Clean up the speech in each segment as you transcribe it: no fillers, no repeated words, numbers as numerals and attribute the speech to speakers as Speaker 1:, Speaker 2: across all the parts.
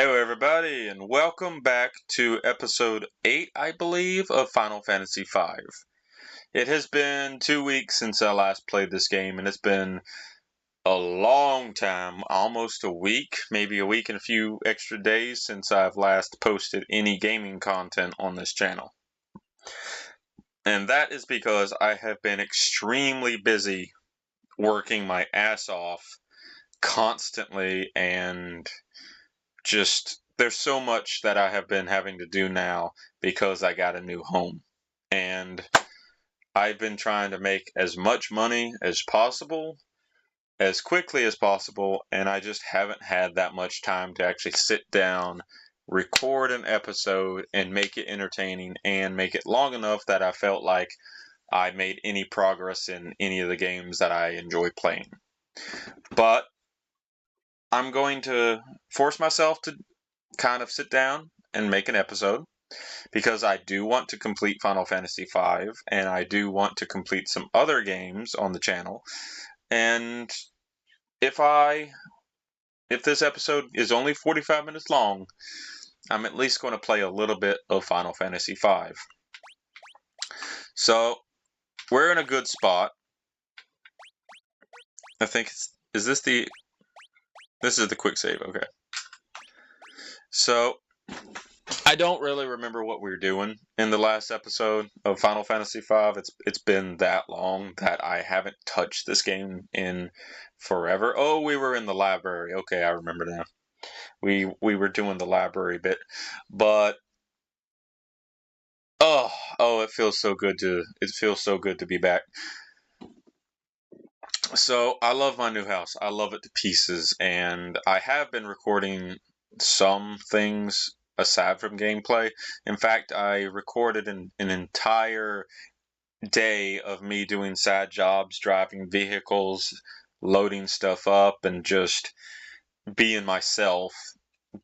Speaker 1: Hello, everybody, and welcome back to episode 8, I believe, of Final Fantasy V. It has been 2 weeks since I last played this game, and it's been a long time, almost a week, maybe a week and a few extra days since I've last posted any gaming content on this channel. And that is because I have been extremely busy working my ass off constantly, and just there's so much that I have been having to do now because I got a new home. And I've been trying to make as much money as possible, as quickly as possible, and I just haven't had that much time to actually sit down, record an episode, and make it entertaining and make it long enough that I felt like I made any progress in any of the games that I enjoy playing. But I'm going to force myself to kind of sit down and make an episode because I do want to complete Final Fantasy V and I do want to complete some other games on the channel. And if this episode is only 45 minutes long, I'm at least going to play a little bit of Final Fantasy V. So we're in a good spot. I think this is the quick save. Okay. So I don't really remember what we were doing in the last episode of Final Fantasy V. It's been that long that I haven't touched this game in forever. Oh, we were in the library. Okay, I remember now. We were doing the library bit, but oh, it feels so good to be back. So I love my new house. I love it to pieces, and I have been recording some things aside from gameplay. In fact, I recorded an entire day of me doing side jobs, driving vehicles, loading stuff up, and just being myself.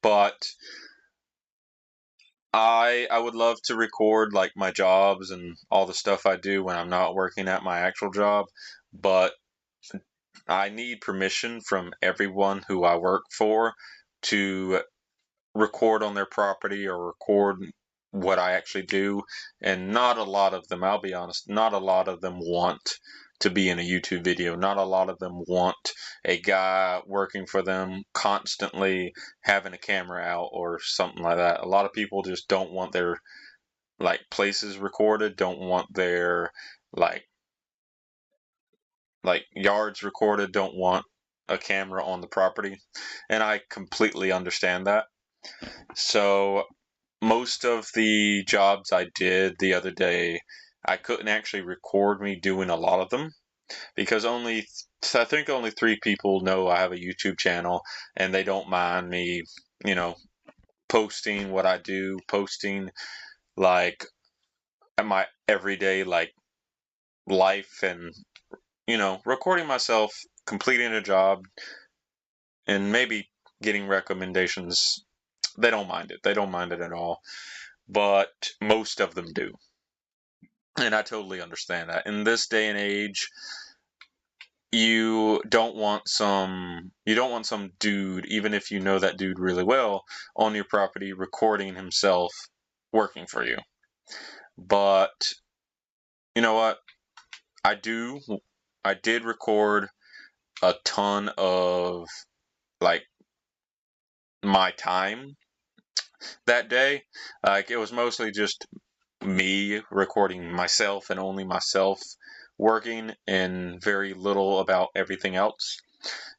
Speaker 1: But I would love to record like my jobs and all the stuff I do when I'm not working at my actual job, but I need permission from everyone who I work for to record on their property or record what I actually do. And not a lot of them, I'll be honest, not a lot of them want to be in a YouTube video. Not a lot of them want a guy working for them constantly having a camera out or something like that. A lot of people just don't want their like places recorded, don't want their like yards recorded, don't want a camera on the property. And I completely understand that. So most of the jobs I did the other day, I couldn't actually record me doing a lot of them because I think only 3 people know I have a YouTube channel, and they don't mind me, posting what I do, posting like my everyday like life, and recording myself completing a job and maybe getting recommendations. They don't mind it. They don't mind it at all. But most of them do. And I totally understand that. In this day and age, you don't want some dude, even if you know that dude really well, on your property recording himself working for you. But you know what? I did record a ton of like my time that day. Like it was mostly just me recording myself and only myself working, and very little about everything else.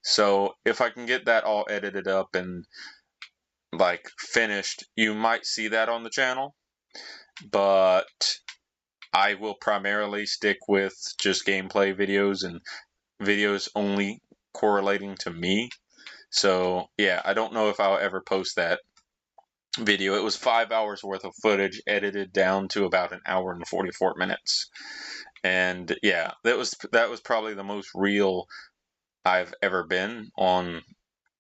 Speaker 1: So if I can get that all edited up and like finished, you might see that on the channel. But I will primarily stick with just gameplay videos and videos only correlating to me. So yeah, I don't know if I'll ever post that video. It was 5 hours worth of footage edited down to about an hour and 44 minutes. And yeah, that was probably the most real I've ever been on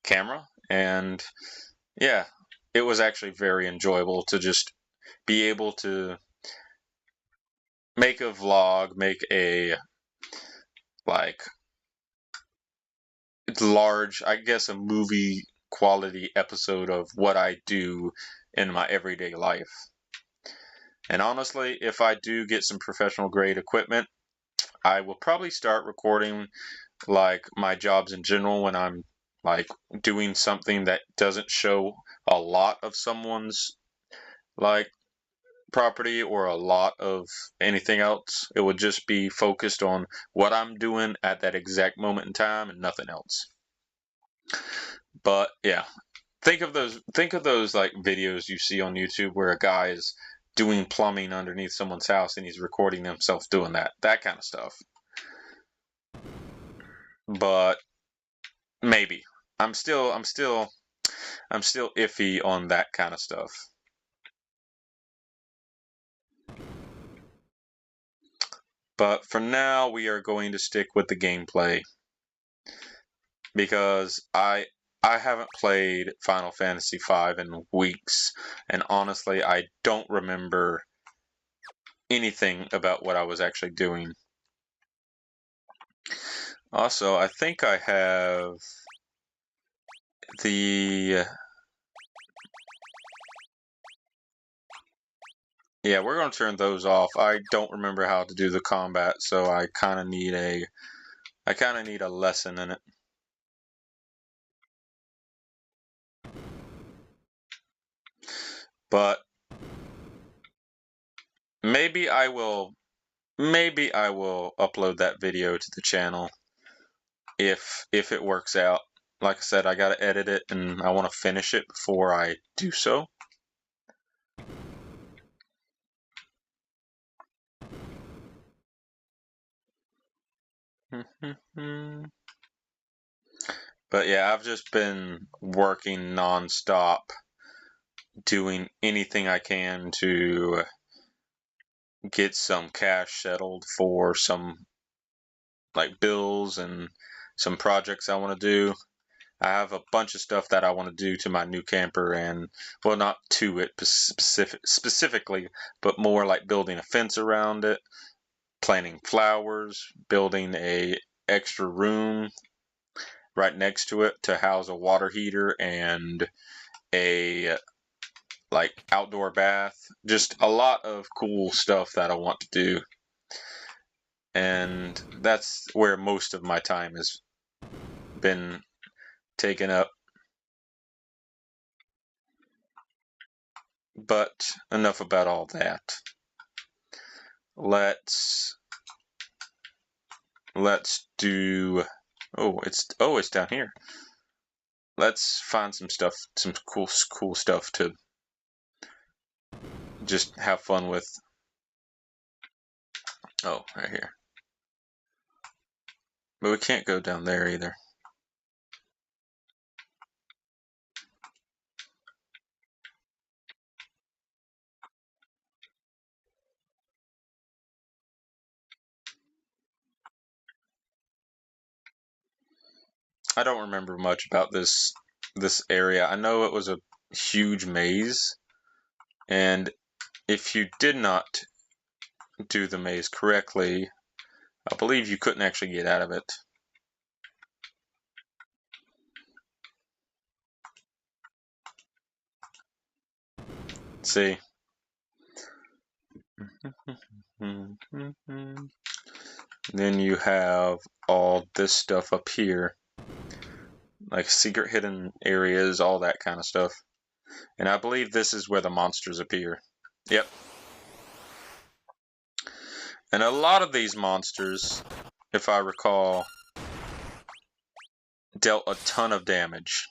Speaker 1: camera. And yeah, it was actually very enjoyable to just be able to make a vlog, make a like large, I guess a movie quality episode of what I do in my everyday life. And honestly, if I do get some professional grade equipment, I will probably start recording like my jobs in general when I'm like doing something that doesn't show a lot of someone's like property or a lot of anything else. It would just be focused on what I'm doing at that exact moment in time and nothing else. But yeah, think of those like videos you see on YouTube where a guy is doing plumbing underneath someone's house and he's recording himself doing that kind of stuff. But maybe I'm still iffy on that kind of stuff. But for now, we are going to stick with the gameplay because I haven't played Final Fantasy V in weeks, and honestly, I don't remember anything about what I was actually doing. Also, I think I have the... Yeah, we're going to turn those off. I don't remember how to do the combat, so I kind of need a lesson in it. But maybe I will upload that video to the channel if it works out. Like I said, I gotta edit it and I want to finish it before I do so. But yeah, I've just been working non-stop, doing anything I can to get some cash settled for some like bills and some projects I want to do. I have a bunch of stuff that I want to do to my new camper, and well, not to it specifically, but more like building a fence around it, planting flowers, building a extra room right next to it to house a water heater and a like outdoor bath. Just a lot of cool stuff that I want to do. And that's where most of my time has been taken up. But enough about all that. Let's do... it's down here. Let's find some cool stuff to just have fun with. Oh, right here. But we can't go down there either. I don't remember much about this area. I know it was a huge maze, and if you did not do the maze correctly, I believe you couldn't actually get out of it. Let's see. Then you have all this stuff up here, like secret hidden areas, all that kind of stuff. And I believe this is where the monsters appear. Yep. And a lot of these monsters, if I recall, dealt a ton of damage.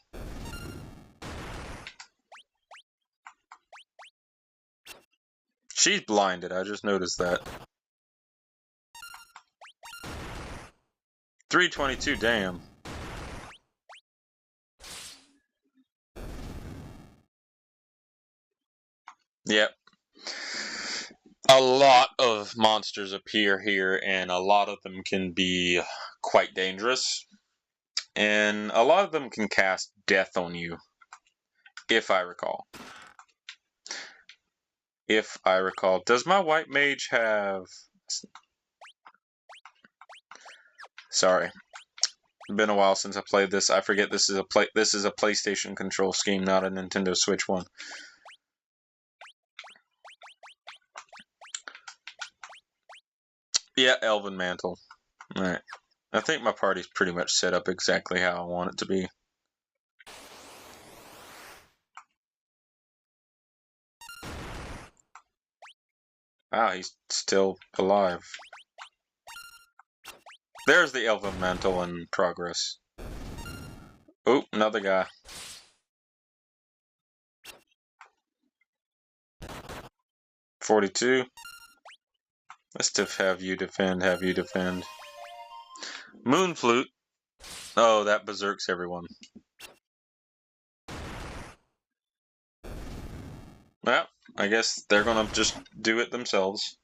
Speaker 1: She's blinded, I just noticed that. 322, damn. Yep. A lot of monsters appear here, and a lot of them can be quite dangerous. And a lot of them can cast death on you, if I recall. Does my white mage have... Sorry. Been a while since I played this. I forget this is a PlayStation control scheme, not a Nintendo Switch one. Yeah, Elven Mantle. Alright. I think my party's pretty much set up exactly how I want it to be. Wow, he's still alive. There's the Elven Mantle in progress. Oh, another guy. $42. Let's have you defend. Moon Flute. Oh, that berserks everyone. Well, I guess they're gonna just do it themselves.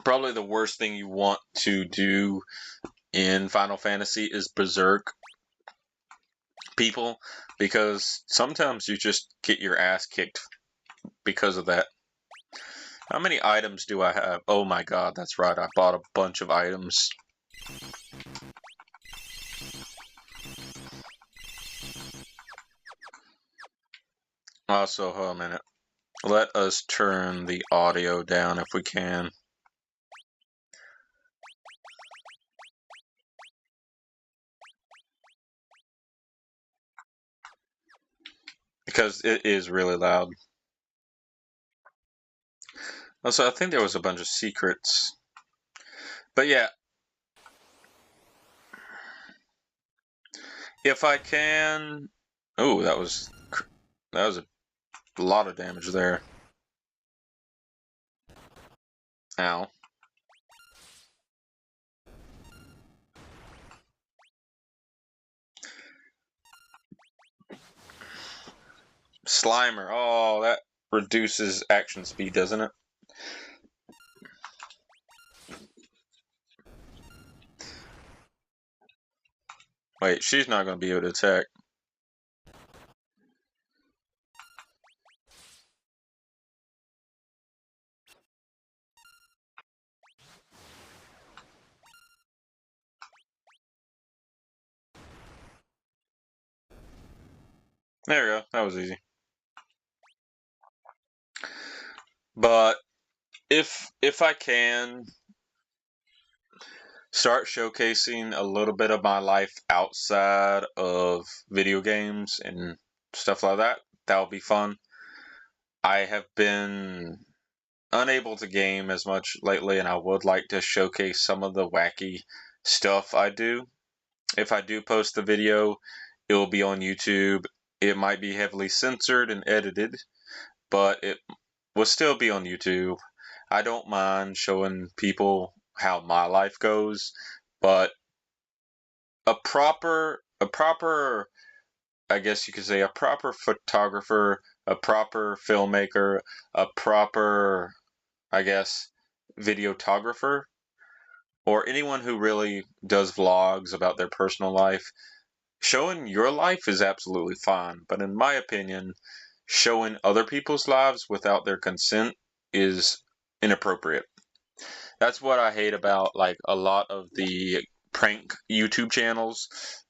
Speaker 1: Probably the worst thing you want to do in Final Fantasy is berserk people, because sometimes you just get your ass kicked because of that. How many items do I have? Oh my god, that's right, I bought a bunch of items. Also, hold on a minute. Let us turn the audio down if we can. Because it is really loud. Also, I think there was a bunch of secrets. But yeah. If I can... Oh, that was a lot of damage there. Ow. Slimer. Oh, that reduces action speed, doesn't it? Wait, she's not going to be able to attack. There we go. That was easy. But if I can start showcasing a little bit of my life outside of video games and stuff like that, that would be fun. I have been unable to game as much lately, and I would like to showcase some of the wacky stuff I do. If I do post the video, it will be on YouTube. It might be heavily censored and edited, but it will still be on YouTube. I don't mind showing people how my life goes, but a proper, I guess you could say, a proper photographer, a proper filmmaker, a proper, I guess, videographer, or anyone who really does vlogs about their personal life, showing your life is absolutely fine. But in my opinion, showing other people's lives without their consent is inappropriate. That's what I hate about like a lot of the prank YouTube channels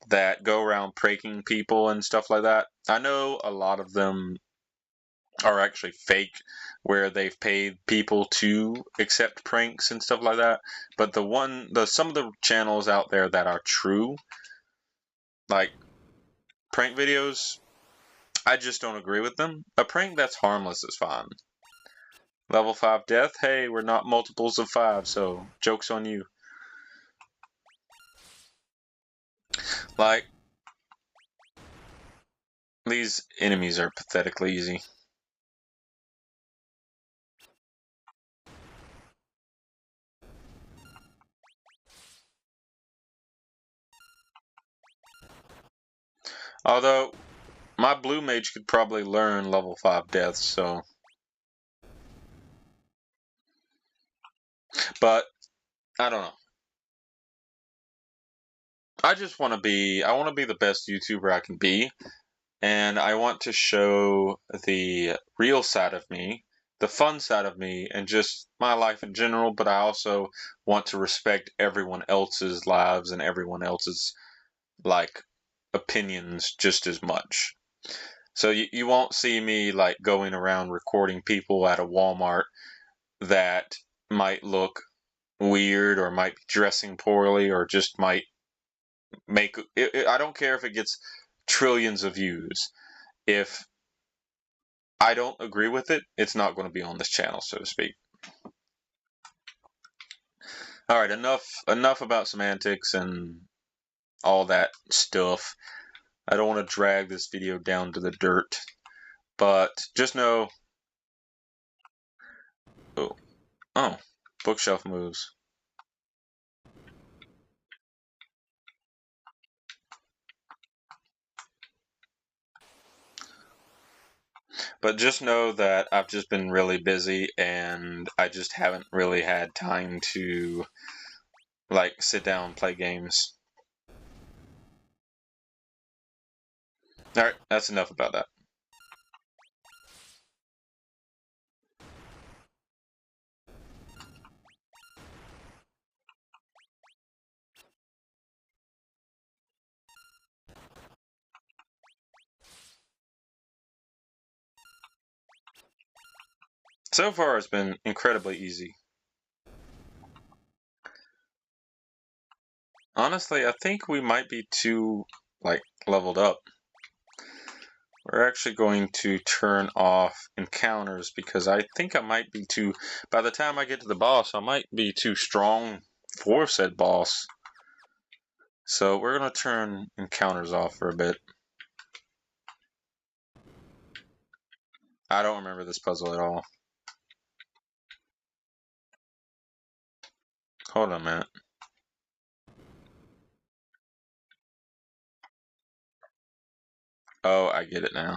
Speaker 1: that go around pranking people and stuff like that. I know a lot of them are actually fake, where they've paid people to accept pranks and stuff like that. But some of the channels out there that are true, like prank videos, I just don't agree with them. A prank that's harmless is fine. Level 5 death? Hey, we're not multiples of 5, so joke's on you. Like, these enemies are pathetically easy. Although, my blue mage could probably learn level 5 death, so... But, I don't know. I want to be the best YouTuber I can be, and I want to show the real side of me, the fun side of me and just my life in general, but I also want to respect everyone else's lives and everyone else's like opinions just as much. So you won't see me like going around recording people at a Walmart that might look weird or might be dressing poorly or just might make I don't care if it gets trillions of views. If I don't agree with it, it's not going to be on this channel, so to speak. All right, enough about semantics and all that stuff. I don't want to drag this video down to the dirt, but just know. Oh, bookshelf moves. But just know that I've just been really busy and I just haven't really had time to like sit down and play games. Alright, that's enough about that. So far it's been incredibly easy. Honestly, I think we might be too like leveled up. We're actually going to turn off encounters because I think I might be too, by the time I get to the boss, I might be too strong for said boss. So we're going to turn encounters off for a bit. I don't remember this puzzle at all. Hold on a minute. Oh, I get it now.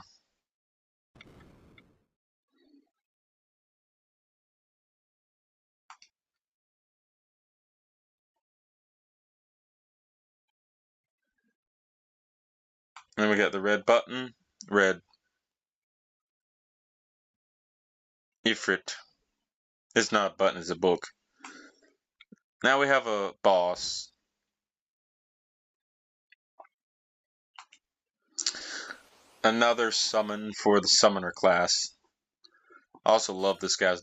Speaker 1: Then we got the red button. Red. Ifrit. It's not a button, it's a book. Now we have a boss. Another summon for the summoner class. I also love this guy's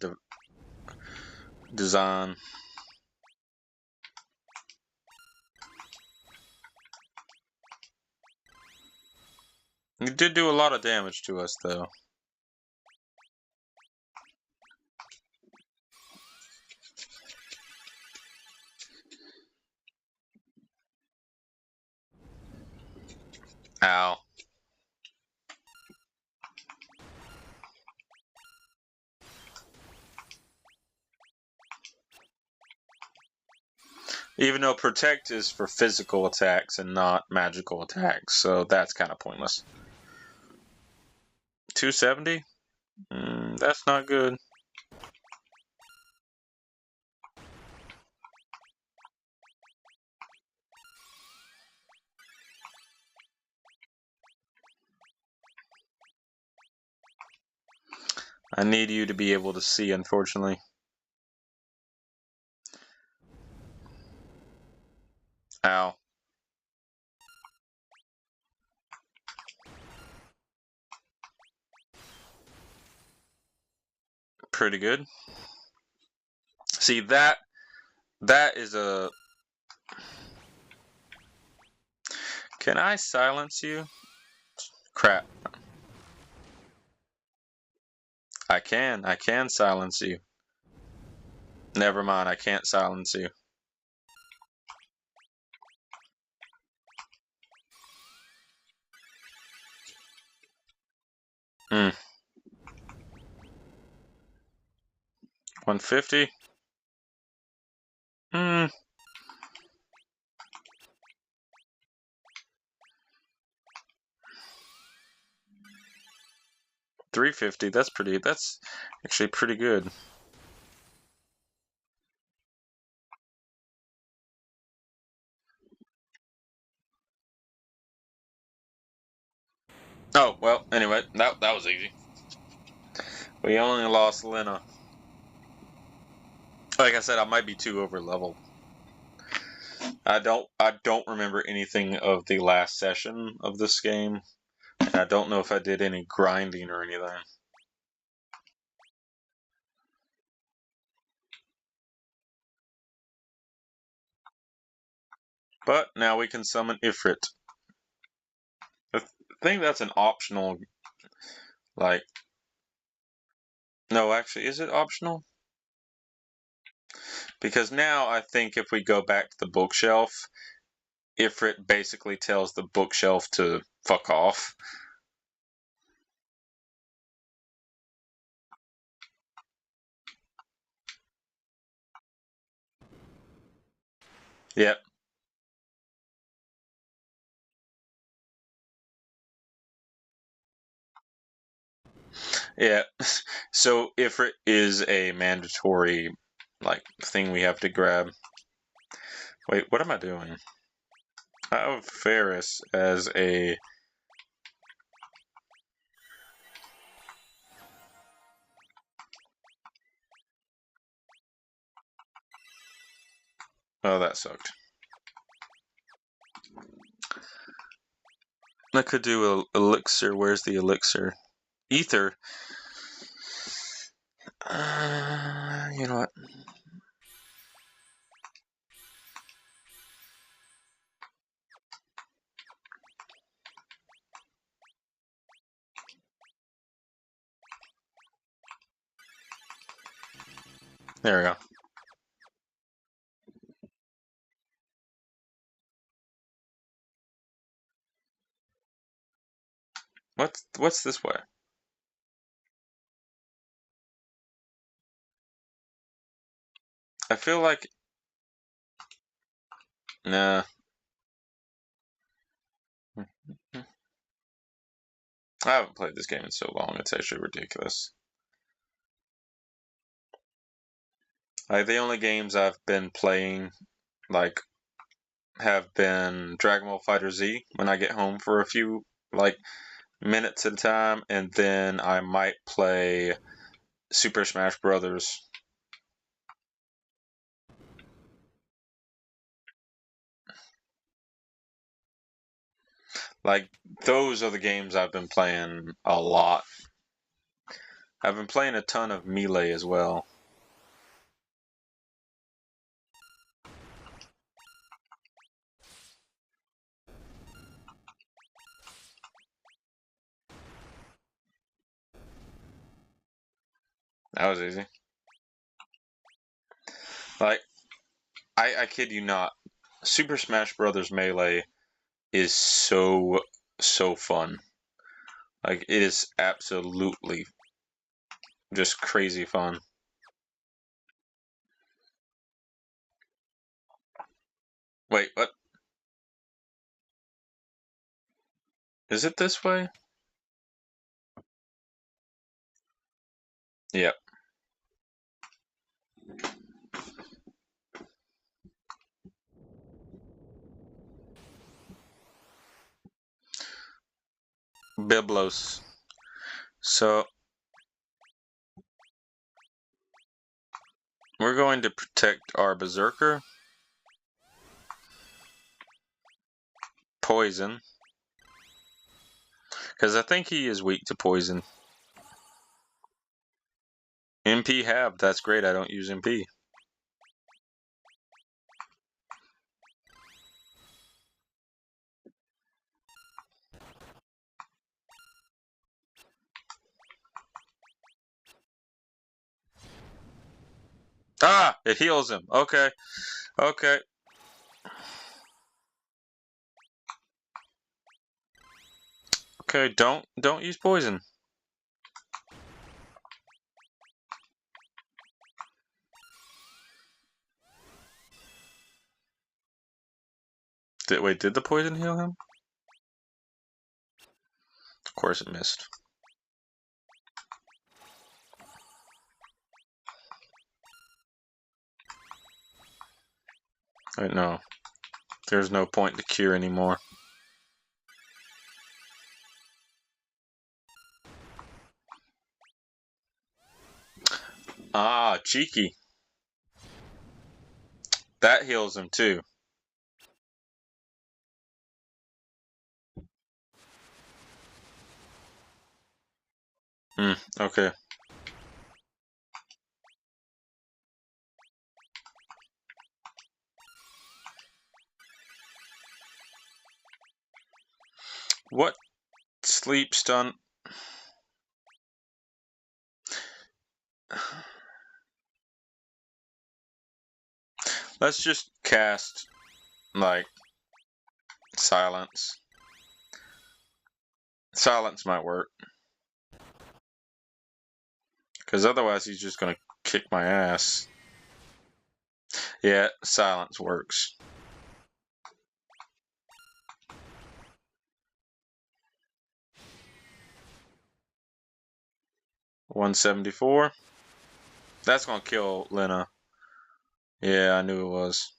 Speaker 1: design. He did do a lot of damage to us, though. Ow. Even though protect is for physical attacks and not magical attacks, so that's kind of pointless. 270? That's not good. I need you to be able to see, unfortunately. Ow. Pretty good. See, that is a... Can I silence you? Crap. I can silence you. Never mind, I can't silence you. Hmm. 150? Hmm. 350, that's actually pretty good. Oh, well, anyway, that was easy. We only lost Lena. Like I said, I might be too over level. I don't remember anything of the last session of this game. And I don't know if I did any grinding or anything. But now we can summon Ifrit. I think that's an optional, like... No, actually, is it optional? Because now I think if we go back to the bookshelf, Ifrit basically tells the bookshelf to fuck off. Yep. Yeah. So Ifrit is a mandatory, like, thing we have to grab. Wait, what am I doing? I have Ferris as a... Oh, that sucked. I could do a elixir. Where's the elixir? Ether. You know what? There we go. What's this way? I feel like... Nah. I haven't played this game in so long, it's actually ridiculous. Like, the only games I've been playing, like, have been Dragon Ball FighterZ when I get home for a few, like, minutes at a time, and then I might play Super Smash Brothers. Like, those are the games I've been playing a lot. I've been playing a ton of Melee as well. That was easy. Like, I kid you not, Super Smash Brothers Melee is so fun. Like, it is absolutely just crazy fun. Wait, what? Is it this way? Yep. Biblos. So, we're going to protect our Berserker. Poison. Because I think he is weak to poison. MP have. That's great. I don't use MP. Ah! It heals him. Okay. Okay. Okay, don't use poison. Wait, did the poison heal him? Of course it missed. Wait, no. There's no point to cure anymore. Ah, cheeky. That heals him too. Okay. What sleep stun? Let's just cast, like, silence. Silence might work. Because otherwise he's just going to kick my ass. Yeah, silence works. $174. That's going to kill Lena. Yeah, I knew it was.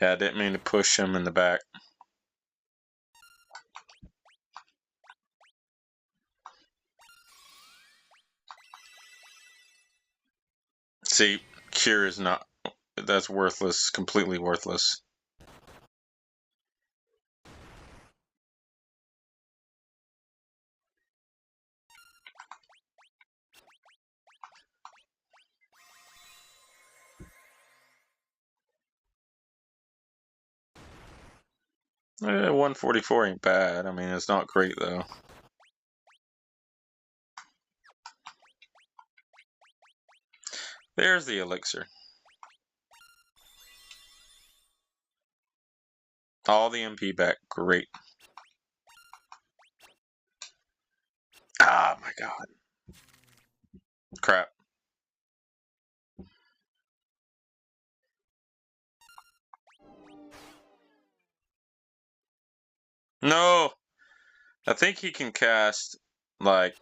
Speaker 1: Yeah, I didn't mean to push him in the back. See, cure is not... That's worthless. Completely worthless. Eh, 144 ain't bad. I mean, it's not great, though. There's the elixir. All the MP back. Great. Ah, my God. Crap. No! I think he can cast, like,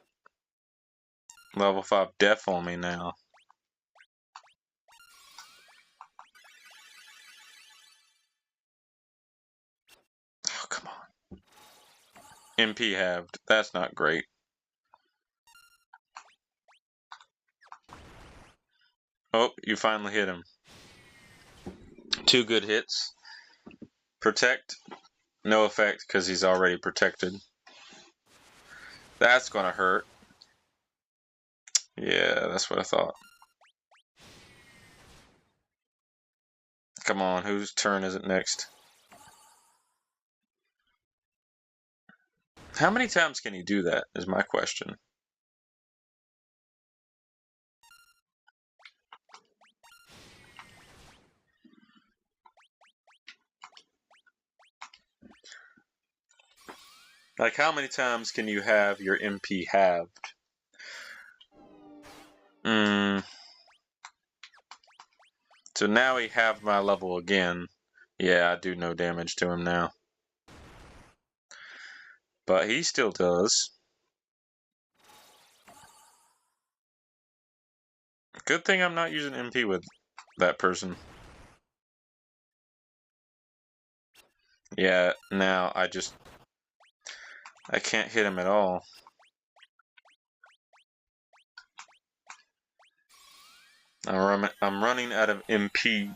Speaker 1: level 5 Death on me now. Oh, come on. MP halved. That's not great. Oh, you finally hit him. 2 good hits. Protect. No effect because he's already protected. That's gonna hurt. Yeah, that's what I thought. Come on, whose turn is it next? How many times can he do that, is my question. Like, how many times can you have your MP halved? So now he halved my level again. Yeah, I do no damage to him now. But he still does. Good thing I'm not using MP with that person. Yeah, now I can't hit him at all. I'm running out of MP.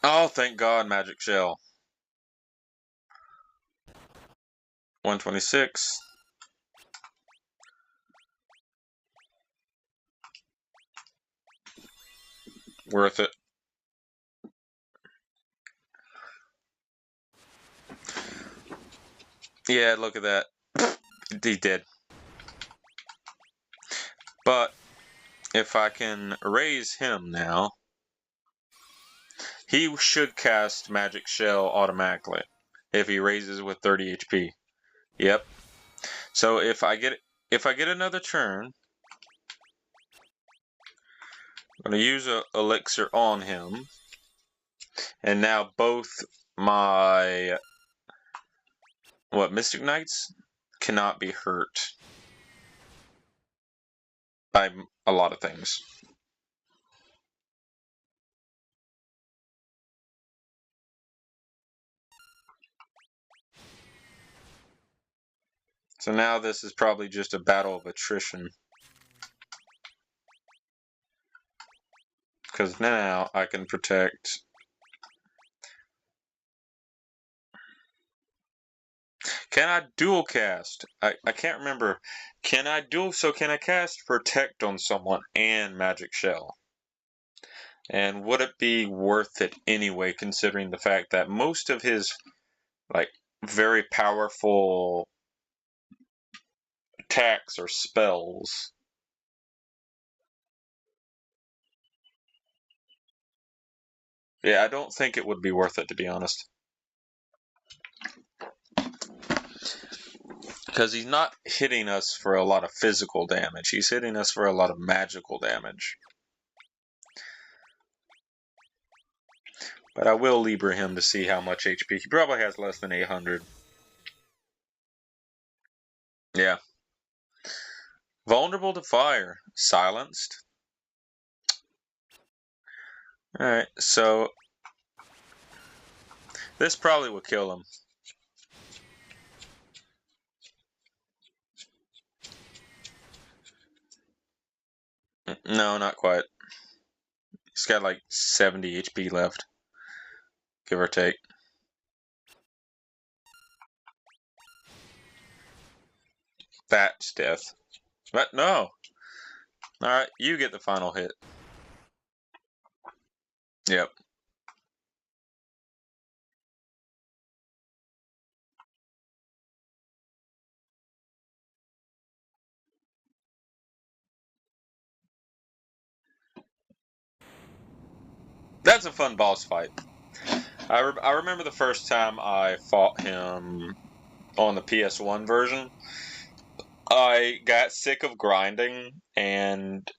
Speaker 1: Oh, thank God, Magic Shell. 126. Worth it. Yeah, look at that. He did. But if I can raise him now, he should cast Magic Shell automatically if he raises with 30 HP. Yep. So if I get another turn, I'm going to use an elixir on him, and now both my What, Mystic Knights cannot be hurt by a lot of things. So now this is probably just a battle of attrition. Because now I can protect. Can I dual cast? I can't remember. Can I cast Protect on someone and Magic Shell? And would it be worth it anyway, considering the fact that most of his like very powerful attacks or spells? Yeah, I don't think it would be worth it, to be honest. Because he's not hitting us for a lot of physical damage. He's hitting us for a lot of magical damage. But I will Libra him to see how much HP. He probably has less than 800. Yeah. Vulnerable to fire. Silenced. Alright, so this probably will kill him. No, not quite. He's got like 70 HP left. Give or take. That's death. But no. Alright, you get the final hit. Yep. That's a fun boss fight. I remember the first time I fought him on the PS1 version. I got sick of grinding and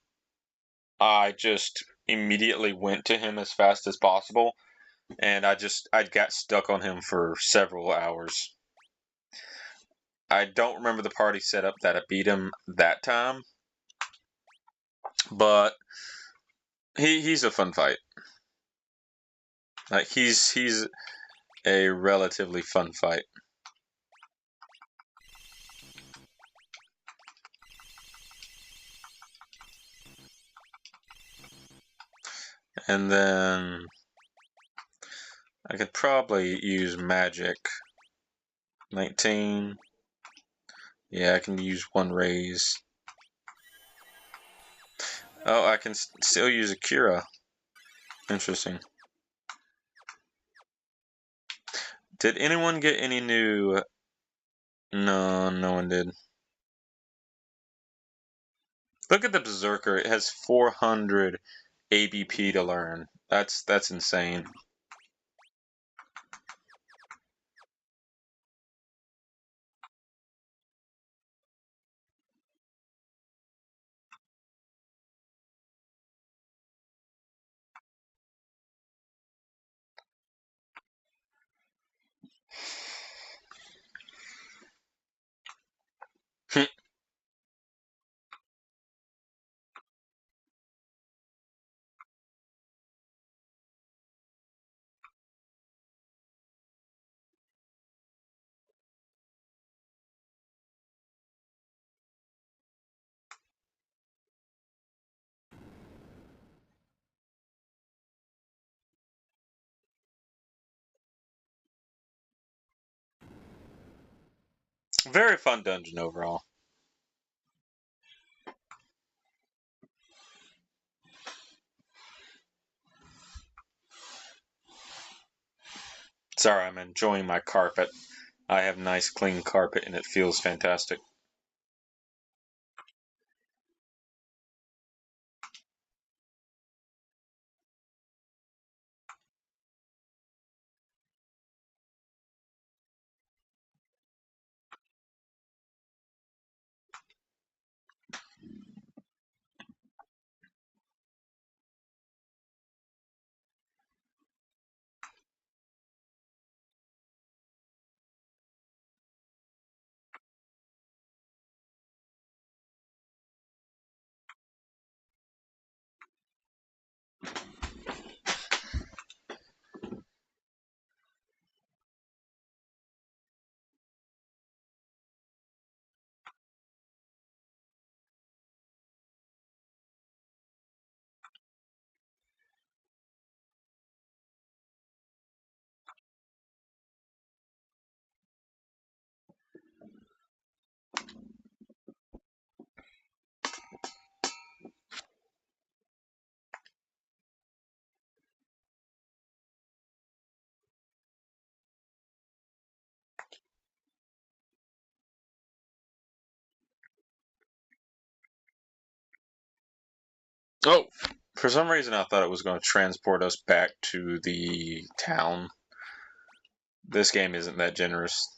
Speaker 1: I just immediately went to him as fast as possible, and I got stuck on him for several hours. I don't remember the party setup that I beat him that time, but he's a fun fight. Like he's a relatively fun fight. And then I could probably use magic. 19. Yeah, I can use one raise. Oh, I can still use a Cura. Interesting. Did anyone get any new... No, no one did. Look at the Berserker. It has 400 ABP to learn. That's insane. Very fun dungeon overall. Sorry, I'm enjoying my carpet. I have nice clean carpet and it feels fantastic. Oh, for some reason I thought it was going to transport us back to the town. This game isn't that generous.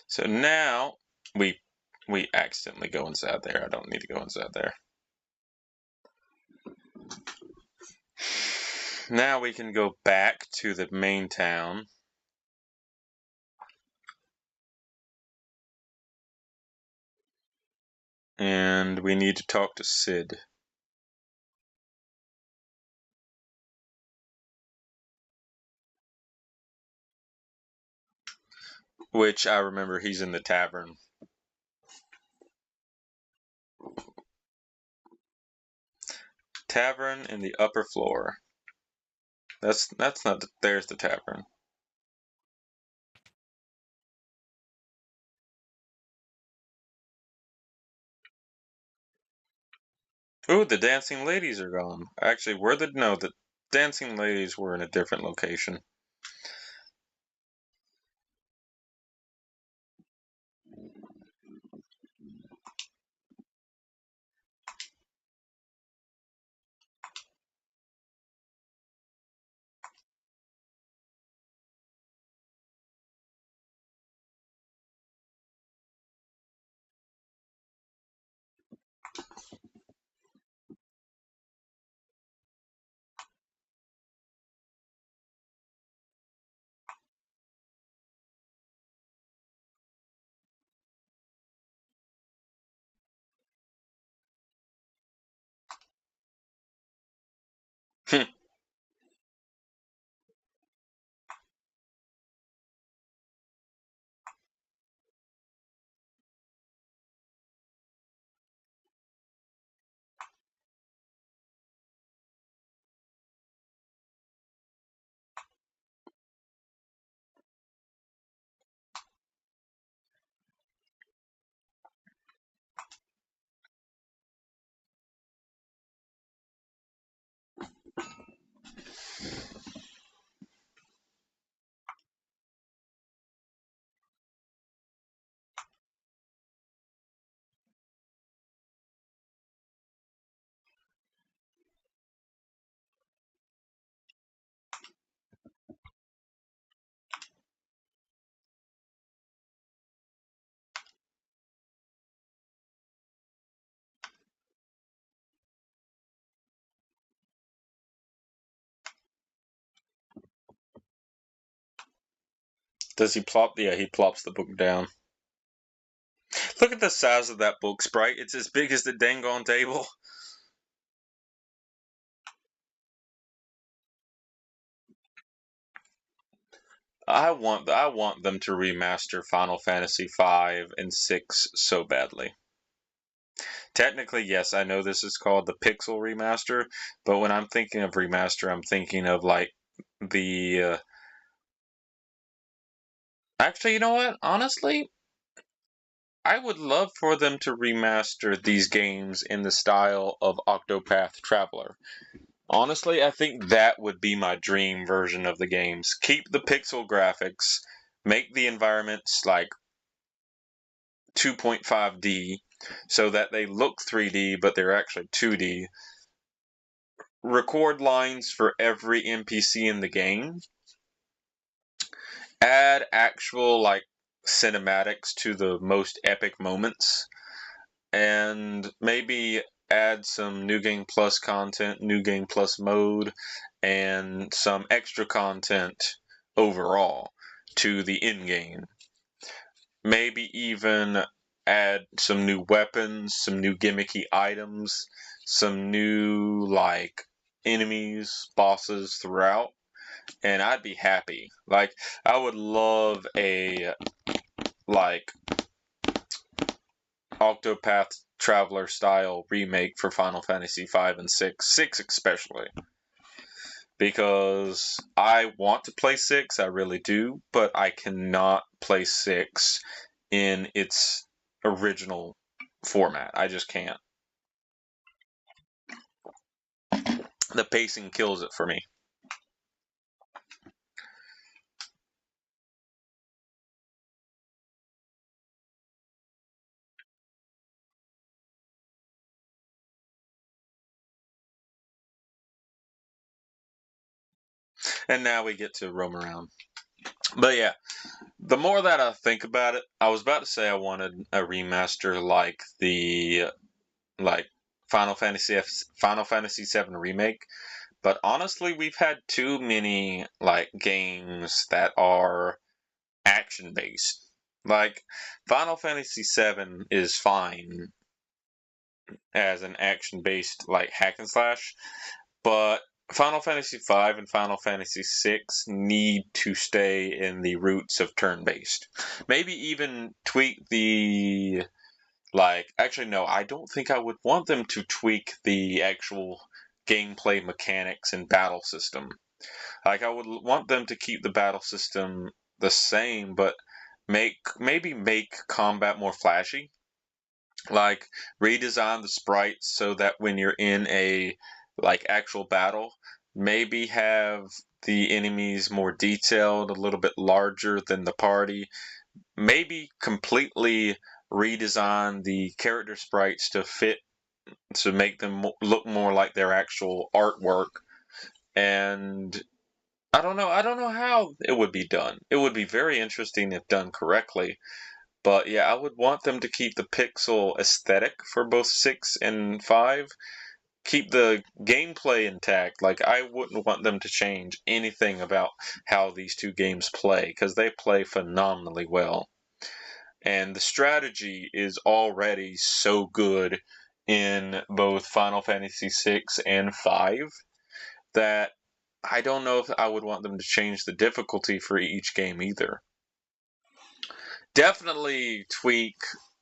Speaker 1: So now we accidentally go inside there. I don't need to go inside there. Now we can go back to the main town. And we need to talk to Sid. Which I remember he's in the tavern. Tavern in the upper floor. That's not there's the tavern. Ooh, the dancing ladies are gone. Actually, the dancing ladies were in a different location. Does he plop? Yeah, he plops the book down. Look at the size of that book, Sprite. It's as big as the dang on table. I want them to remaster Final Fantasy V and 6 so badly. Technically, yes, I know this is called the Pixel remaster, but when I'm thinking of remaster, I'm thinking of like the. Actually, you know what? Honestly, I would love for them to remaster these games in the style of Octopath Traveler. Honestly, I think that would be my dream version of the games. Keep the pixel graphics, make the environments like 2.5D so that they look 3D but they're actually 2D. Record lines for every NPC in the game. Add actual like cinematics to the most epic moments. And maybe add some New Game Plus content, New Game Plus mode, and some extra content overall to the in game. Maybe even add some new weapons, some new gimmicky items, some new like enemies, bosses throughout, and I'd be happy. Like I would love a like Octopath Traveler style remake for Final Fantasy 5 and 6, 6 especially. Because I want to play 6, I really do, but I cannot play 6 in its original format. I just can't. The pacing kills it for me. And now we get to roam around. But yeah, the more that I think about it, I was about to say I wanted a remaster like the like Final Fantasy VII remake, but honestly, we've had too many like games that are action based. Like Final Fantasy VII is fine as an action based like hack and slash, but Final Fantasy V and Final Fantasy VI need to stay in the roots of turn based. Maybe even tweak the actually no, I don't think I would want them to tweak the actual gameplay mechanics and battle system. Like I would want them to keep the battle system the same, but maybe make combat more flashy. Like redesign the sprites so that when you're in a actual battle, maybe have the enemies more detailed, a little bit larger than the party. Maybe completely redesign the character sprites to make them look more like their actual artwork. And I don't know how it would be done. It would be very interesting if done correctly. But yeah, I would want them to keep the pixel aesthetic for both 6 and 5. Keep the gameplay intact. Like, I wouldn't want them to change anything about how these two games play, because they play phenomenally well. And the strategy is already so good in both Final Fantasy 6 and 5 that I don't know if I would want them to change the difficulty for each game either. Definitely tweak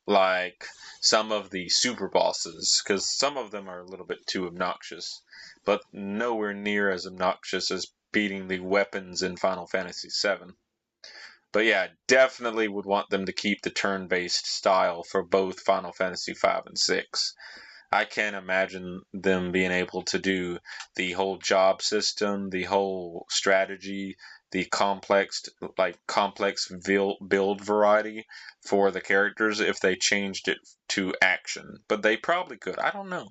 Speaker 1: like some of the super bosses because some of them are a little bit too obnoxious, but nowhere near as obnoxious as beating the weapons in Final Fantasy VII. But yeah, definitely would want them to keep the turn-based style for both Final Fantasy V and 6. I can't imagine them being able to do the whole job system, the whole strategy, the complex build variety for the characters if they changed it to action. But they probably could. I don't know.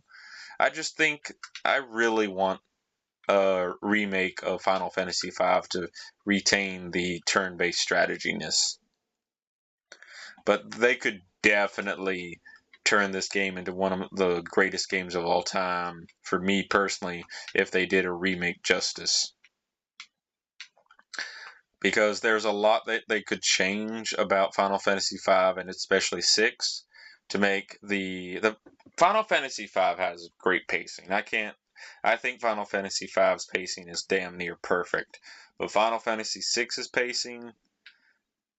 Speaker 1: I just think I really want a remake of Final Fantasy V to retain the turn-based strategyness. But they could definitely turn this game into one of the greatest games of all time for me personally if they did a remake justice. Because there's a lot that they could change about Final Fantasy V and especially 6 to make the Final Fantasy V has great pacing. I think Final Fantasy V's pacing is damn near perfect. But Final Fantasy VI's pacing,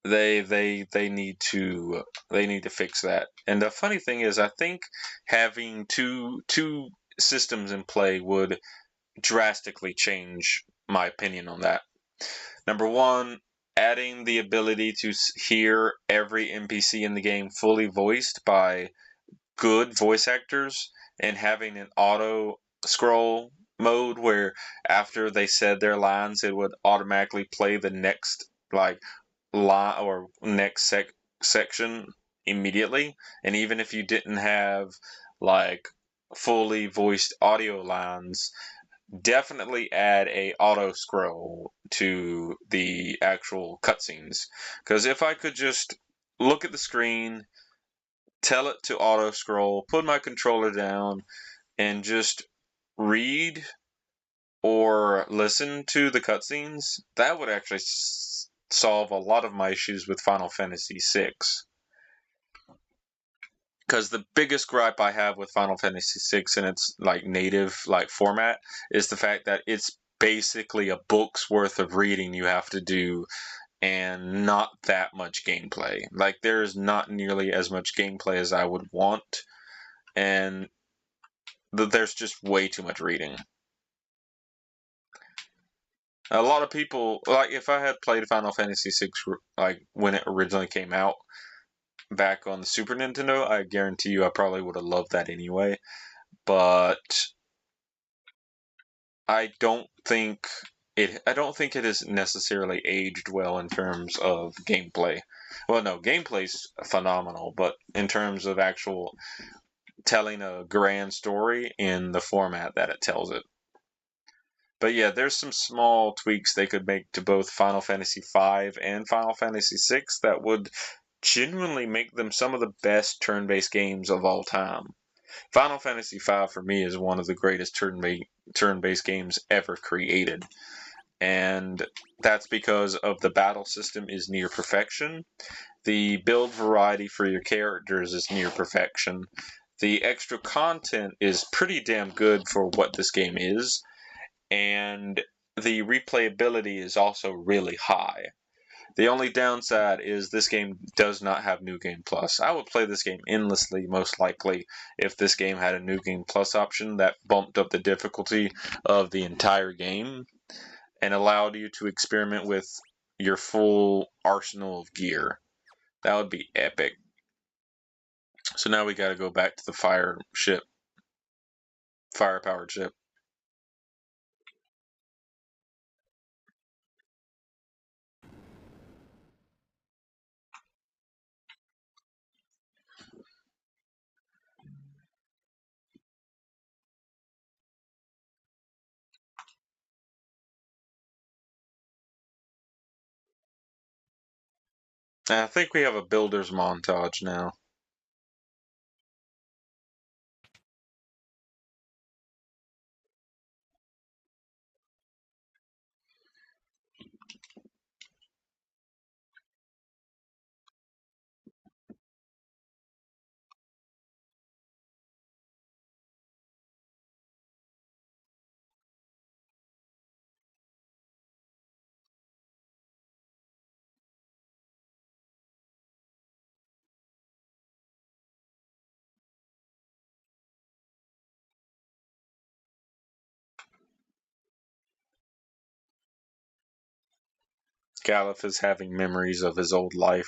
Speaker 1: they need to fix that. And the funny thing is, I think having two systems in play would drastically change my opinion on that. Number one, adding the ability to hear every NPC in the game fully voiced by good voice actors and having an auto scroll mode where after they said their lines it would automatically play the next line or next section immediately, and even if you didn't have like fully voiced audio lines, definitely add a auto scroll to the actual cutscenes. Because if I could just look at the screen, tell it to auto scroll, put my controller down, and just read or listen to the cutscenes, that would actually solve a lot of my issues with Final Fantasy VI. Because the biggest gripe I have with Final Fantasy VI and its native format is the fact that it's basically a book's worth of reading you have to do and not that much gameplay. Like there's not nearly as much gameplay as I would want, and there's just way too much reading. A lot of people, if I had played Final Fantasy VI when it originally came out back on the Super Nintendo, I guarantee you I probably would have loved that anyway. But I don't think it has necessarily aged well in terms of gameplay. Well, no, gameplay's phenomenal, but in terms of actual telling a grand story in the format that it tells it. But yeah, there's some small tweaks they could make to both Final Fantasy V and Final Fantasy VI that would genuinely make them some of the best turn-based games of all time. Final Fantasy V for me is one of the greatest turn-based games ever created. And that's because of the battle system is near perfection. The build variety for your characters is near perfection. The extra content is pretty damn good for what this game is. And the replayability is also really high. The only downside is this game does not have New Game Plus. I would play this game endlessly, most likely, if this game had a New Game Plus option that bumped up the difficulty of the entire game and allowed you to experiment with your full arsenal of gear. That would be epic. So now we gotta go back to the fire-powered ship. And I think we have a builder's montage now. Galuf is having memories of his old life.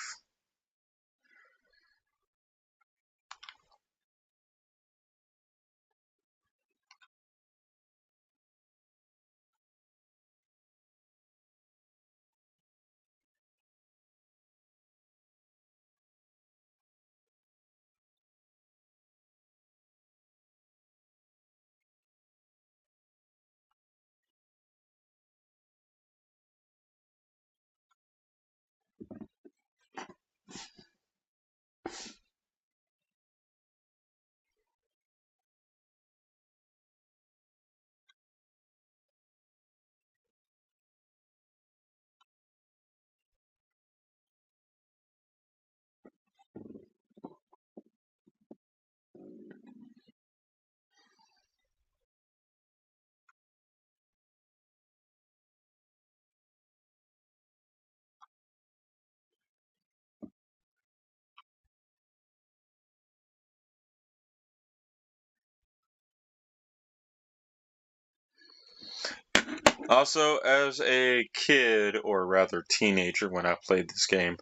Speaker 1: Also, as a kid, or rather teenager when I played this game,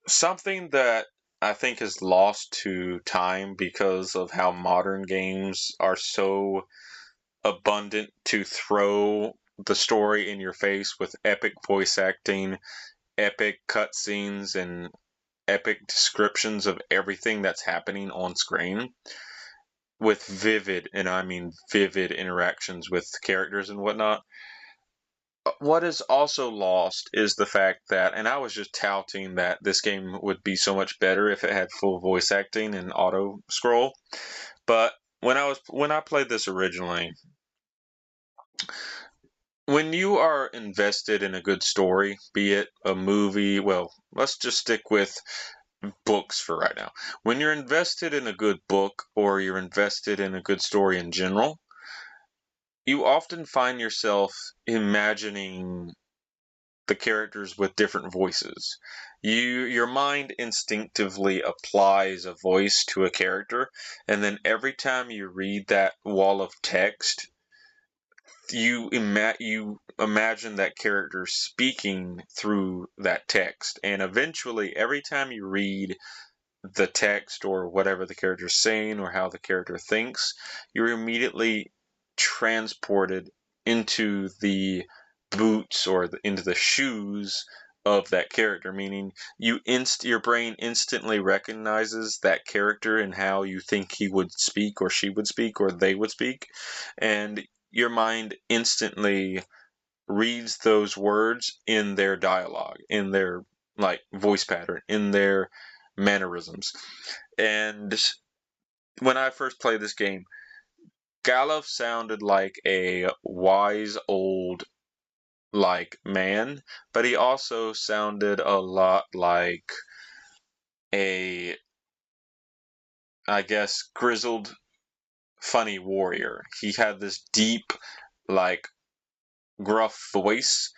Speaker 1: something that I think is lost to time because of how modern games are so abundant to throw the story in your face with epic voice acting, epic cutscenes, and epic descriptions of everything that's happening on screen with vivid, and I mean vivid, interactions with characters and whatnot. What is also lost is the fact that, and I was just touting that this game would be so much better if it had full voice acting and auto scroll. But when I played this originally, when you are invested in a good story, be it a movie, well, let's just stick with books for right now. When you're invested in a good book or you're invested in a good story in general, you often find yourself imagining the characters with different voices. Your mind instinctively applies a voice to a character, and then every time you read that wall of text, you imagine that character speaking through that text, and eventually every time you read the text or whatever the character's saying or how the character thinks, you're immediately transported into the boots or into the shoes of that character, meaning your brain instantly recognizes that character and how you think he would speak or she would speak or they would speak, and your mind instantly reads those words in their dialogue, in their like voice pattern, in their mannerisms. And when I first played this game, Galuf sounded like a wise old like man, but he also sounded a lot like a, I guess, grizzled funny warrior. He had this deep like gruff voice,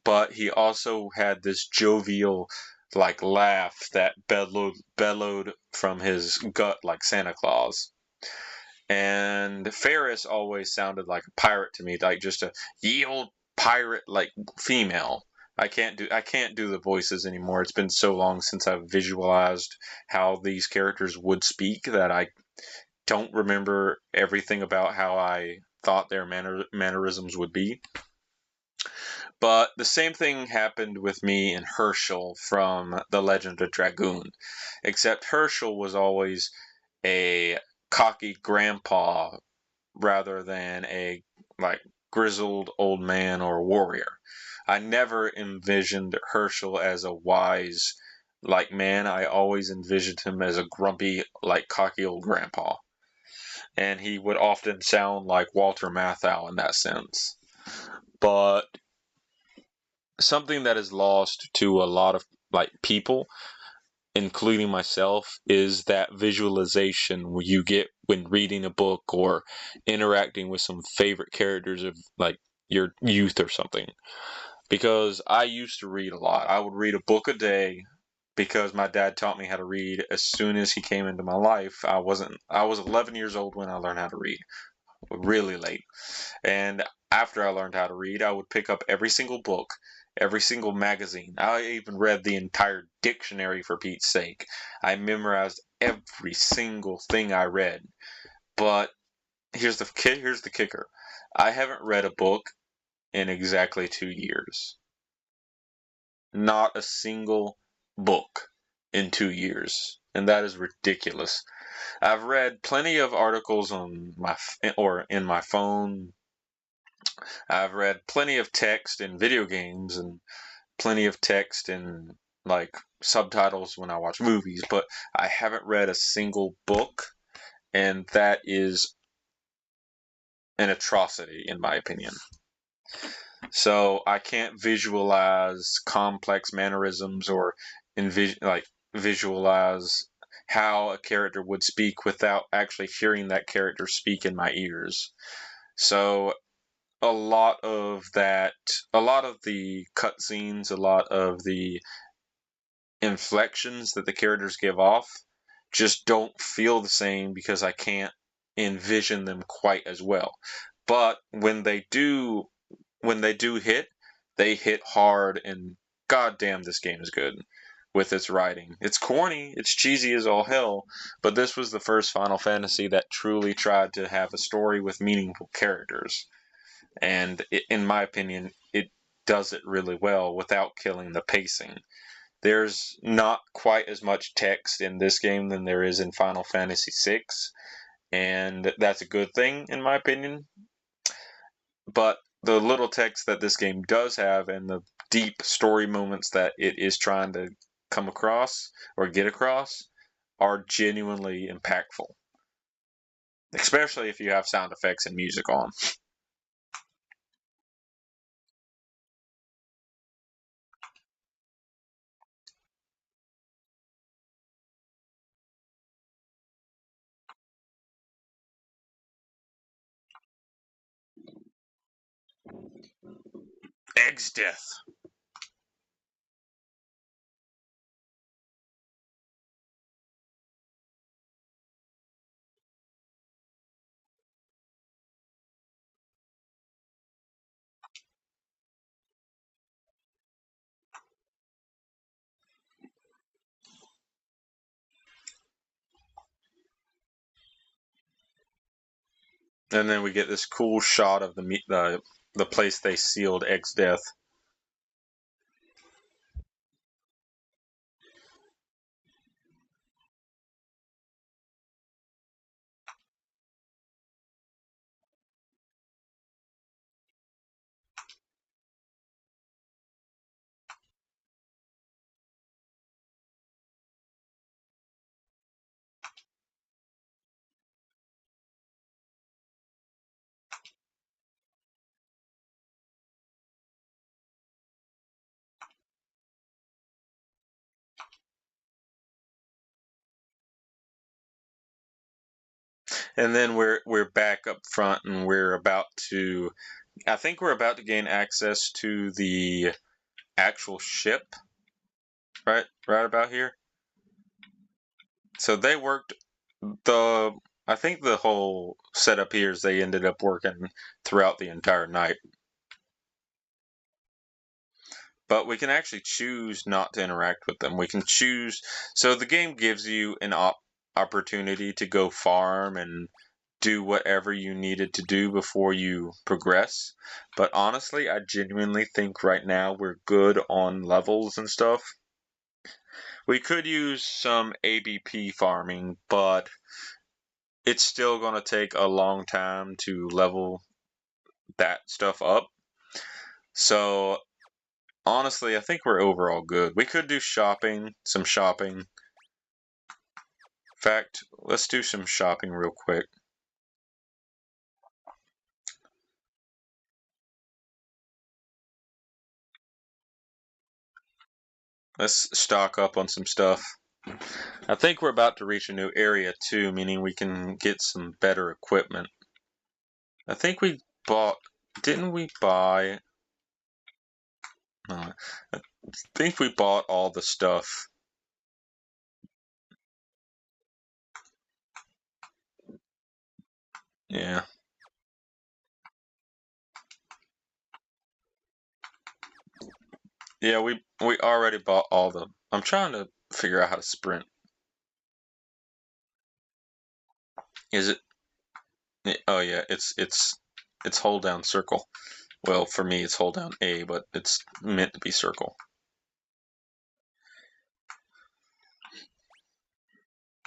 Speaker 1: but he also had this jovial like laugh that bellowed from his gut like Santa Claus. And Ferris always sounded like a pirate to me, like just a ye old pirate like female. I can't do the voices anymore. It's been so long since I've visualized how these characters would speak that I don't remember everything about how I thought their mannerisms would be. But the same thing happened with me in Herschel from The Legend of Dragoon, except Herschel was always a cocky grandpa rather than a like grizzled old man or warrior. I never envisioned Herschel as a wise like man. I always envisioned him as a grumpy like cocky old grandpa. And he would often sound like Walter Matthau in that sense. But something that is lost to a lot of like people, including myself, is that visualization you get when reading a book or interacting with some favorite characters of like your youth or something. Because I used to read a lot. I would read a book a day because my dad taught me how to read as soon as he came into my life. I was 11 years old when I learned how to read, really late. And after I learned how to read, I would pick up every single book, every single magazine. I even read the entire dictionary for Pete's sake. I memorized every single thing I read. But here's the kicker. I haven't read a book in exactly 2 years. Not a single book in 2 years. And that is ridiculous. I've read plenty of articles on or in my phone. I've read plenty of text in video games and plenty of text in like subtitles when I watch movies, but I haven't read a single book, and that is an atrocity in my opinion. So I can't visualize complex mannerisms or visualize how a character would speak without actually hearing that character speak in my ears. So a lot of the cutscenes, a lot of the inflections that the characters give off just don't feel the same because I can't envision them quite as well. But when they do hit, they hit hard, and goddamn, this game is good with its writing. It's corny, it's cheesy as all hell, but this was the first Final Fantasy that truly tried to have a story with meaningful characters. And in my opinion, it does it really well without killing the pacing. There's not quite as much text in this game than there is in Final Fantasy VI, and that's a good thing in my opinion. But the little text that this game does have and the deep story moments that it is trying to come across or get across are genuinely impactful, especially if you have sound effects and music on. Exdeath. And then we get this cool shot of the place they sealed Exdeath. And then we're back up front, and I think we're about to gain access to the actual ship, right about here. So they worked the I think the whole setup here is they ended up working throughout the entire night. But we can actually choose not to interact with them. We can choose, so the game gives you an opportunity to go farm and do whatever you needed to do before you progress. But honestly, I genuinely think right now we're good on levels and stuff. We could use some ABP farming, but it's still going to take a long time to level that stuff up. So honestly, I think we're overall good. We could do some shopping. In fact, let's do some shopping real quick. Let's stock up on some stuff. I think we're about to reach a new area too, meaning we can get some better equipment. I think didn't we buy? I think we bought all the stuff. Yeah. Yeah, we already bought all the. I'm trying to figure out how to sprint. Is it? Oh yeah, it's hold down circle. Well, for me it's hold down A, but it's meant to be circle.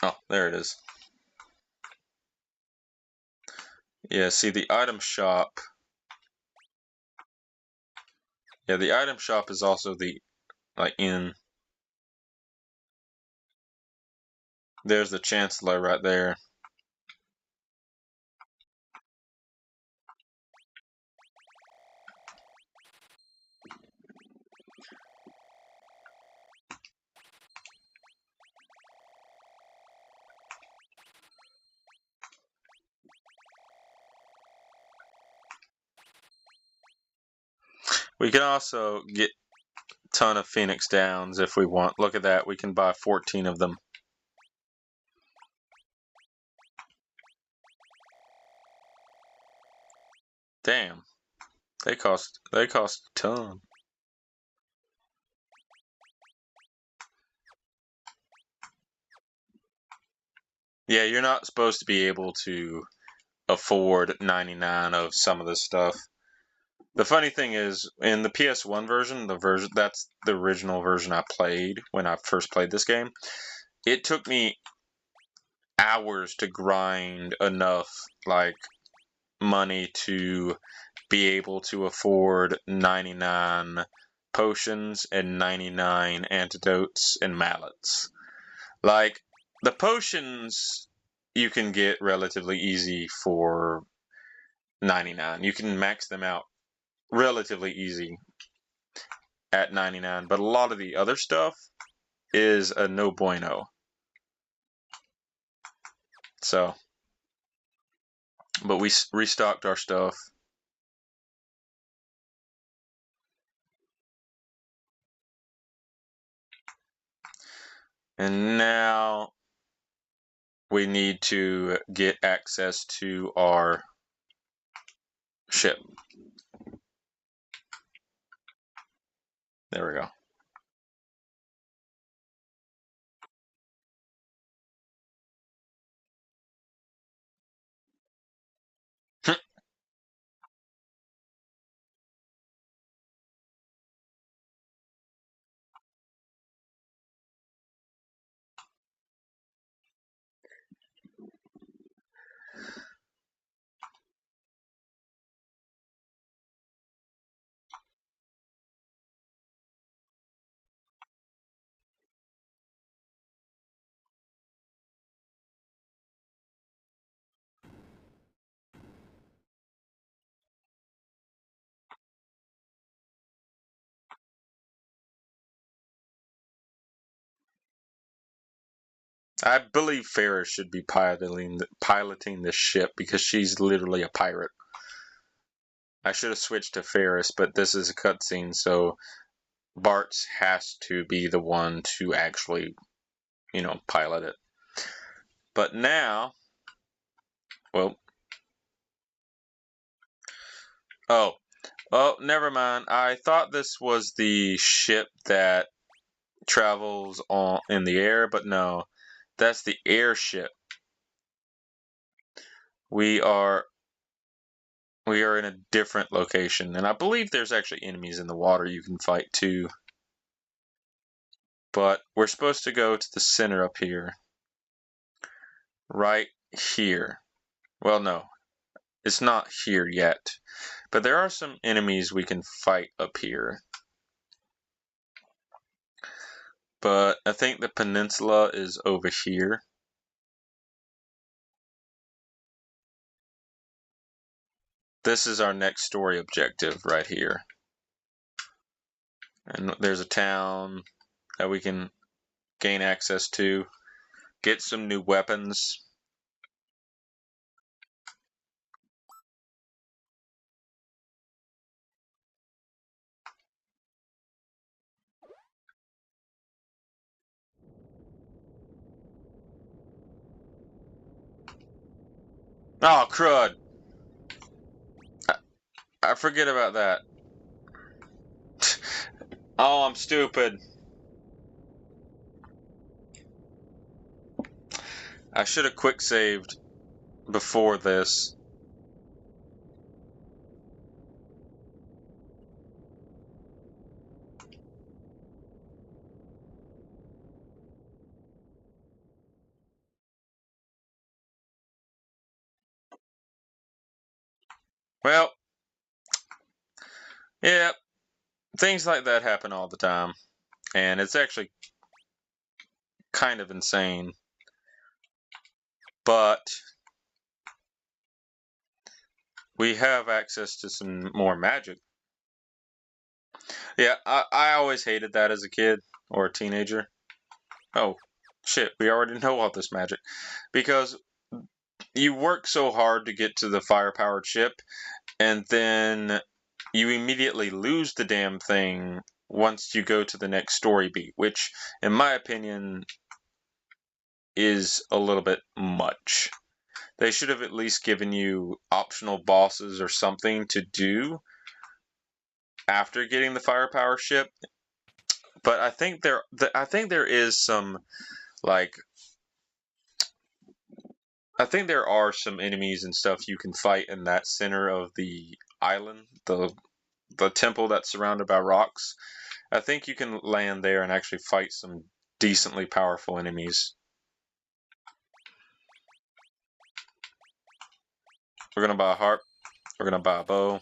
Speaker 1: Oh, there it is. Yeah, see the item shop. Yeah, the item shop is also the in. There's the Chancellor right there. We can also get a ton of Phoenix Downs if we want. Look at that. We can buy 14 of them. Damn. They cost a ton. Yeah, you're not supposed to be able to afford 99 of some of this stuff. The funny thing is, in the PS1 version, that's the original version I played when I first played this game. It took me hours to grind enough money to be able to afford 99 potions and 99 antidotes and mallets. Like the potions you can get relatively easy for 99. You can max them out relatively easy at 99, but a lot of the other stuff is a no bueno. So, but we restocked our stuff. And now we need to get access to our ship. There we go. I believe Ferris should be piloting this ship because she's literally a pirate. I should have switched to Ferris, but this is a cutscene, so Bartz has to be the one to actually, pilot it. But now, well, oh, never mind. I thought this was the ship that travels in the air, but no, that's the airship. We are in a different location, and I believe there's actually enemies in the water you can fight too. But we're supposed to go to the center up here. Right here. Well, no, it's not here yet. But there are some enemies we can fight up here. But I think the peninsula is over here. This is our next story objective right here. And there's a town that we can gain access to. Get some new weapons. Oh, crud. I forget about that. Oh, I'm stupid. I should have quick saved before this. Well, yeah, things like that happen all the time. And it's actually kind of insane. But we have access to some more magic. Yeah, I always hated that as a kid or a teenager. Oh, shit, we already know all this magic. Because you work so hard to get to the fire-powered ship, and then you immediately lose the damn thing once you go to the next story beat, which, in my opinion, is a little bit much. They should have at least given you optional bosses or something to do after getting the firepower ship. But I think there is some, like, I think there are some enemies and stuff you can fight in that center of the island, the temple that's surrounded by rocks. I think you can land there and actually fight some decently powerful enemies. We're gonna buy a harp. We're gonna buy a bow.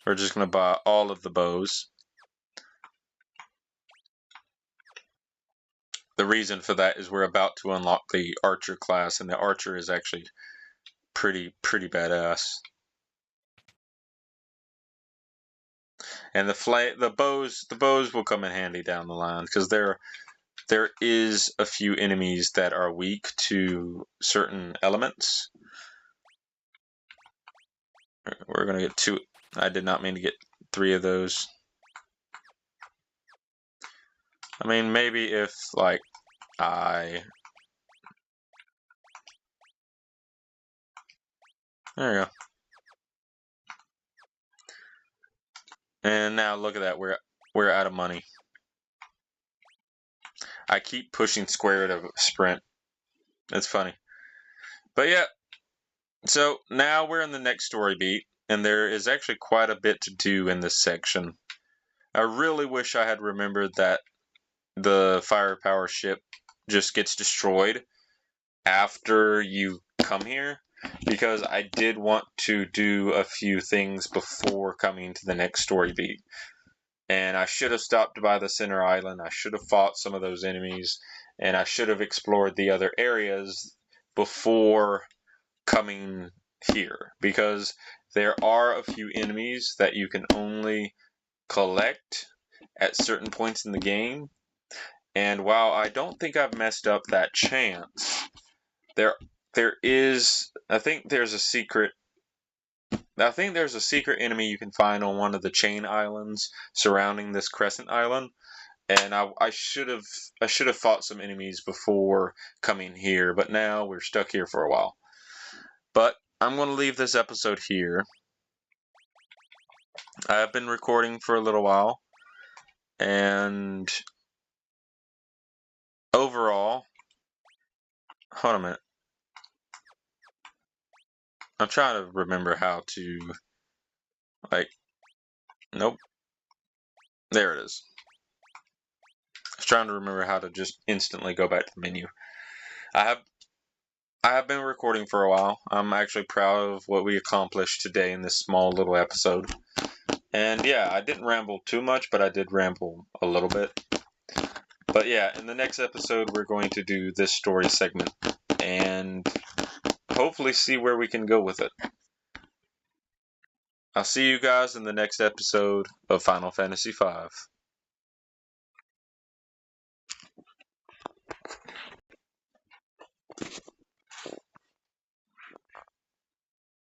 Speaker 1: We're just gonna buy all of the bows. The reason for that is we're about to unlock the archer class, and the archer is actually pretty badass. And the bows will come in handy down the line because there is a few enemies that are weak to certain elements. We're gonna get 2. I did not mean to get 3 of those. I mean, maybe if, like, there you go. And now look at that, we're out of money. I keep pushing square to sprint. It's funny. But yeah, so now we're in the next story beat, and there is actually quite a bit to do in this section. I really wish I had remembered that the firepower ship just gets destroyed after you come here, because I did want to do a few things before coming to the next story beat. And I should have stopped by the center island. I should have fought some of those enemies, and I should have explored the other areas before coming here, because there are a few enemies that you can only collect at certain points in the game, And while I don't think I've messed up that chance, there is, I think there's a secret enemy you can find on one of the chain islands surrounding this crescent island. And I should have fought some enemies before coming here, but now we're stuck here for a while. But I'm going to leave this episode here. I have been recording for a little while, and overall, hold on a minute. I'm trying to remember how to, nope. There it is. I was trying to remember how to just instantly go back to the menu. I have been recording for a while. I'm actually proud of what we accomplished today in this small little episode. And yeah, I didn't ramble too much, but I did ramble a little bit. But yeah, in the next episode, we're going to do this story segment and hopefully see where we can go with it. I'll see you guys in the next episode of Final Fantasy V.